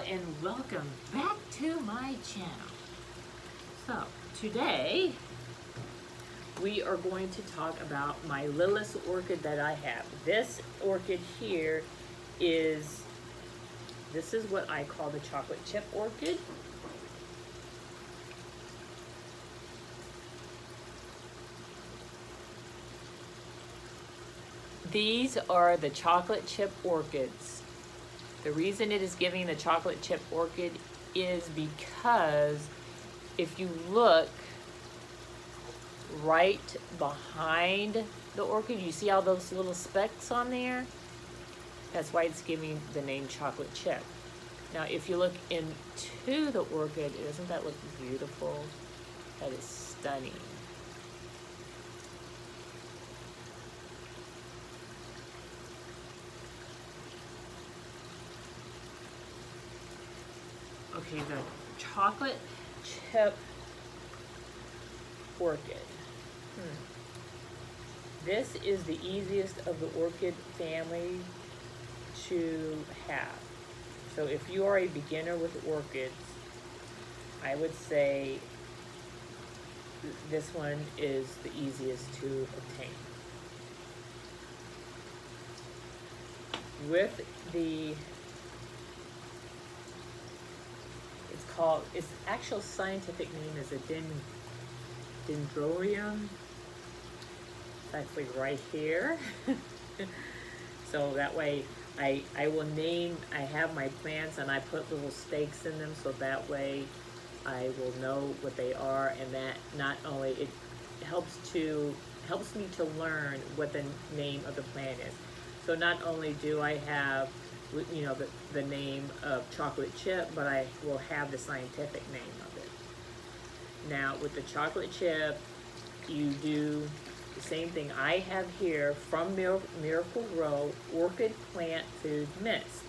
and welcome back to my channel. So today we are going to talk about my littlest orchid that I have. This orchid here is, this is what I call the chocolate chip orchid. These are the chocolate chip orchids. The reason it is giving the chocolate chip orchid is because if you look right behind the orchid, you see all those little specks on there? That's why it's giving the name chocolate chip. Now if you look into the orchid, doesn't that look beautiful? That is stunning. Okay, the chocolate chip orchid. This is the easiest of the orchid family to have. So if you are a beginner with orchids, I would say this one is the easiest to obtain. With the its actual scientific name is a Dendrobium. It's actually right here. So that way I will name, I have my plants and I put little stakes in them so that way I will know what they are, and that not only it helps me to learn what the name of the plant is. So not only do I have, you know, the name of chocolate chip, but I will have the scientific name of it. Now with the chocolate chip, you do the same thing I have here from Miracle Grow Orchid Plant Food Mist.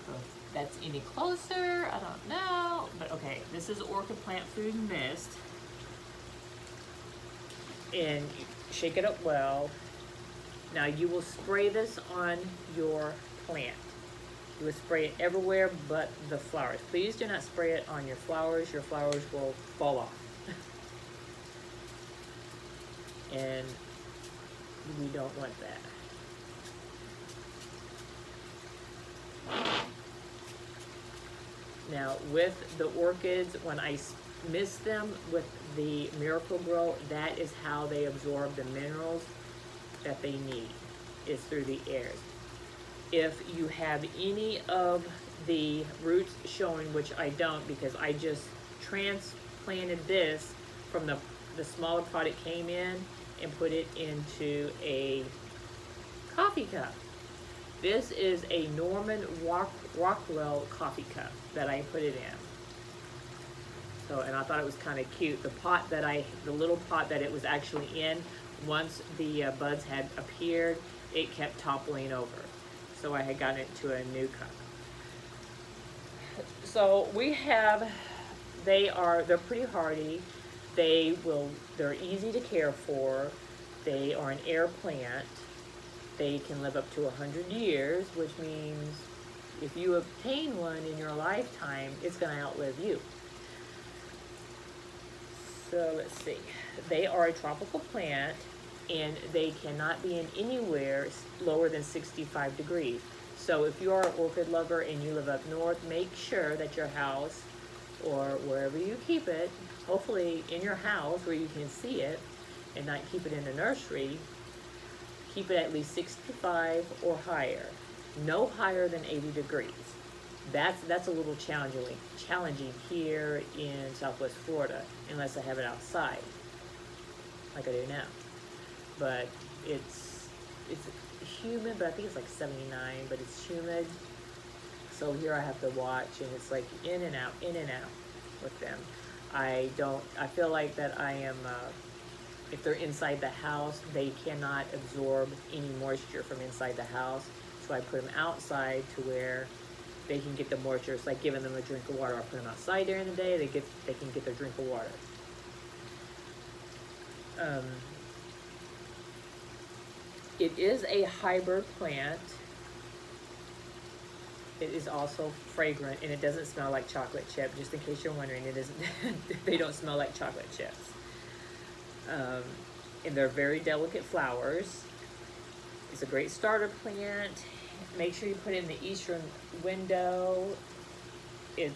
If that's any closer, I don't know, but okay, this is Orchid Plant Food Mist. And shake it up well. Now you will spray this on your plant. You will spray it everywhere but the flowers. Please do not spray it on your flowers. Your flowers will fall off. And we don't want that. Now with the orchids, when I mist them with the Miracle Grow, that is how they absorb the minerals that they need, is through the air. If you have any of the roots showing, which I don't because I just transplanted this from the smaller pot it came in and put it into a coffee cup. This is a Norman Rockwell coffee cup that I put it in. So, and I thought it was kind of cute. The pot that the little pot that it was actually in, once the buds had appeared, it kept toppling over. So I had gotten it to a new cup. So we have, they're pretty hardy. They're easy to care for. They are an air plant. They can live up to 100 years, which means if you obtain one in your lifetime, it's going to outlive you. So let's see, they are a tropical plant and they cannot be in anywhere lower than 65 degrees. So if you are an orchid lover and you live up north, make sure that your house or wherever you keep it, hopefully in your house where you can see it and not keep it in the nursery, keep it at least 65 or higher, no higher than 80 degrees. That's a little challenging here in Southwest Florida, unless I have it outside, like I do now. But it's humid, but I think it's like 79, but it's humid. So here I have to watch, and it's like in and out with them. I feel like that I am, if they're inside the house, they cannot absorb any moisture from inside the house. So I put them outside to where they can get the moisture. It's like giving them a drink of water. I put them outside during the day, they can get their drink of water. It is a hybrid plant. It is also fragrant, and it doesn't smell like chocolate chip. Just in case you're wondering, it isn't. They don't smell like chocolate chips. And they're very delicate flowers. It's a great starter plant. Make sure you put it in the eastern window. It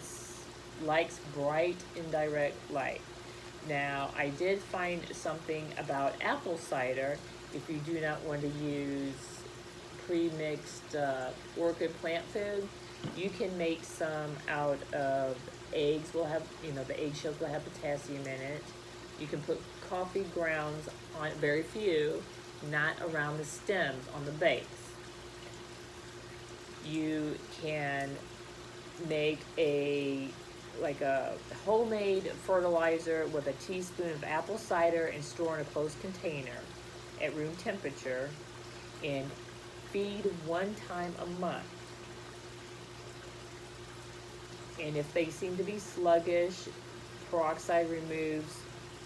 likes bright, indirect light. Now, I did find something about apple cider. If you do not want to use pre-mixed orchid plant food, you can make some out of eggs. Will have, the eggshells will have potassium in it. You can put coffee grounds on, very few, not around the stems, on the base. You can make a homemade fertilizer with a teaspoon of apple cider and store in a closed container at room temperature, and feed 1 time a month. And if they seem to be sluggish, peroxide removes,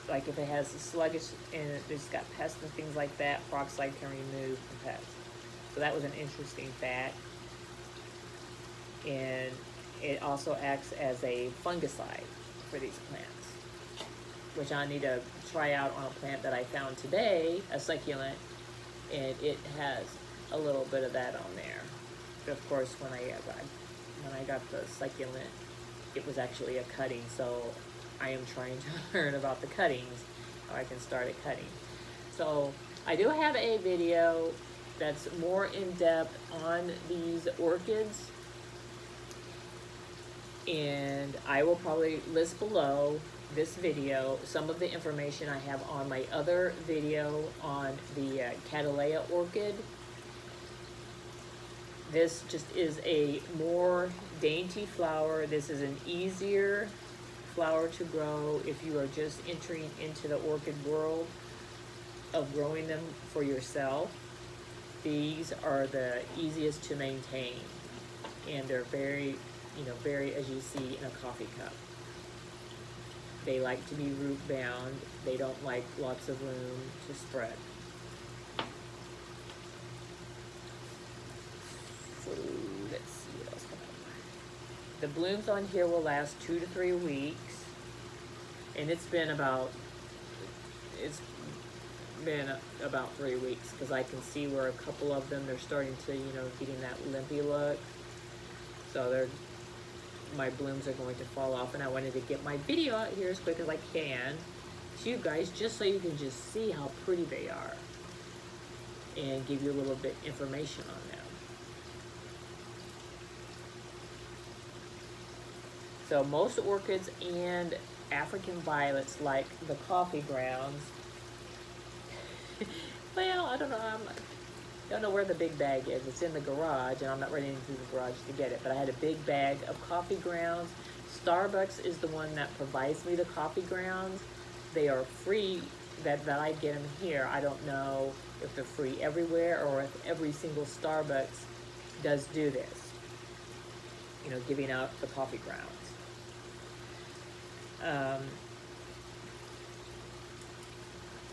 like if it has sluggish and it's got pests and things like that, peroxide can remove the pests. So that was an interesting fact. And it also acts as a fungicide for these plants, which I need to try out on a plant that I found today, a succulent, and it has a little bit of that on there. But of course, when I got the succulent, it was actually a cutting, so I am trying to learn about the cuttings, how I can start a cutting. So I do have a video that's more in depth on these orchids, and I will probably list below this video some of the information I have on my other video on the Cattleya orchid. This just is a more dainty flower. This is an easier flower to grow if you are just entering into the orchid world of growing them for yourself. These are the easiest to maintain, and they're very, very, as you see, in a coffee cup. They like to be root bound. They don't like lots of room to spread. So let's see what else going on. The blooms on here will last 2 to 3 weeks, and it's been about 3 weeks, because I can see where a couple of them, they're starting to, getting that limpy look. So my blooms are going to fall off, and I wanted to get my video out here as quick as I can to you guys, just so you can just see how pretty they are and give you a little bit information on them. So most orchids and African violets like the coffee grounds. Well, I don't know. I don't know where the big bag is. It's in the garage, and I'm not running into the garage to get it. But I had a big bag of coffee grounds. Starbucks is the one that provides me the coffee grounds. They are free, that I get them here. I don't know if they're free everywhere or if every single Starbucks does do this, giving out the coffee grounds.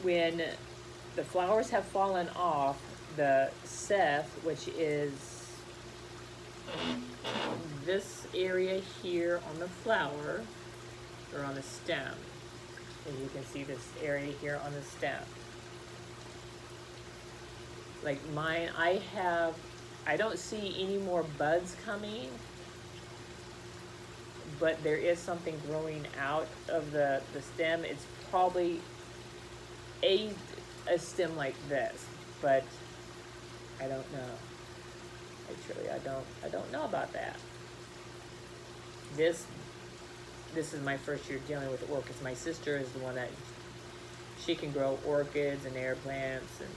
When the flowers have fallen off, the seph, which is this area here on the flower, or on the stem, and you can see this area here on the stem. Like mine, I don't see any more buds coming, but there is something growing out of the stem. It's probably a stem like this, but I don't know. Actually, I don't know about that. This is my first year dealing with orchids. My sister is the one that, she can grow orchids and air plants, and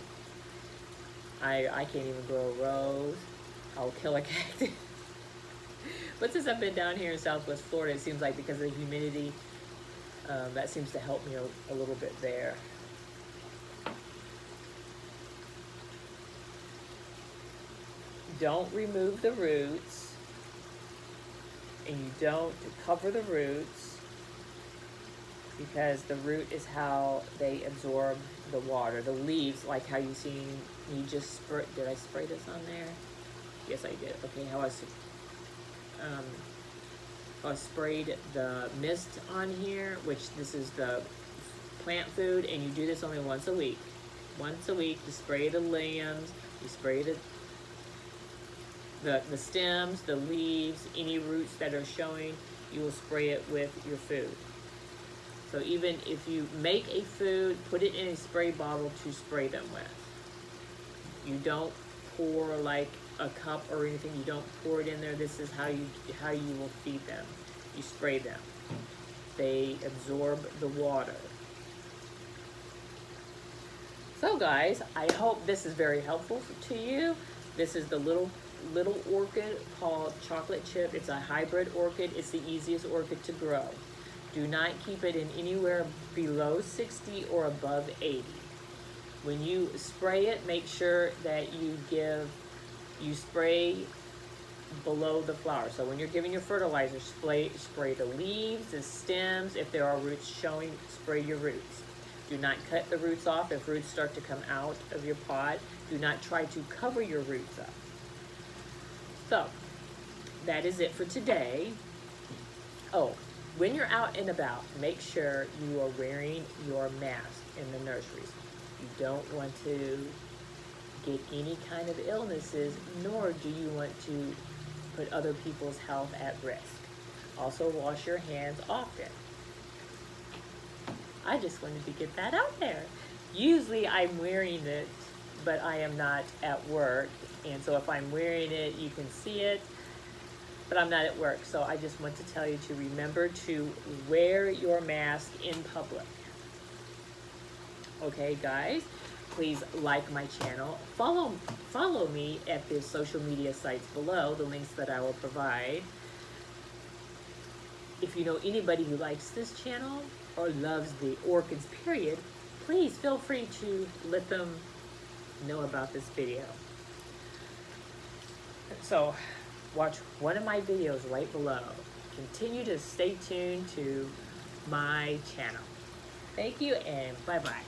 I can't even grow a rose. I'll kill a cactus. But since I've been down here in Southwest Florida, it seems like because of the humidity, that seems to help me a little bit there. Don't remove the roots, and you don't cover the roots. because the root is how they absorb the water. The leaves, like how you seen me just spray. Did I spray this on there? Yes, I did. Okay, I sprayed the mist on here, which this is the plant food, and you do this only once a week. Once a week, you spray the limbs, you spray the stems, the leaves, any roots that are showing, you will spray it with your food. So even if you make a food, put it in a spray bottle to spray them with. You don't pour like a cup or anything. You don't pour it in there. This is how you will feed them. You spray them. They absorb the water. So guys, I hope this is very helpful to you. This is the little orchid called Chocolate Chip. It's a hybrid orchid. It's the easiest orchid to grow. Do not keep it in anywhere below 60 or above 80. When you spray it, make sure that you spray below the flower. So when you're giving your fertilizer, spray the leaves, the stems. If there are roots showing, spray your roots. Do not cut the roots off. If roots start to come out of your pot, do not try to cover your roots up. So that is it for today. Oh, when you're out and about, make sure you are wearing your mask in the nurseries. You don't want to get any kind of illnesses, nor do you want to put other people's health at risk. Also, wash your hands often. I just wanted to get that out there. Usually I'm wearing it, but I am not at work. And so if I'm wearing it, you can see it, but I'm not at work. So I just want to tell you to remember to wear your mask in public. Okay, guys, please like my channel. Follow me at the social media sites below, the links that I will provide. If you know anybody who likes this channel or loves the orchids, period, please feel free to let them know about this video. So watch one of my videos right below. Continue to stay tuned to my channel. Thank you and bye-bye.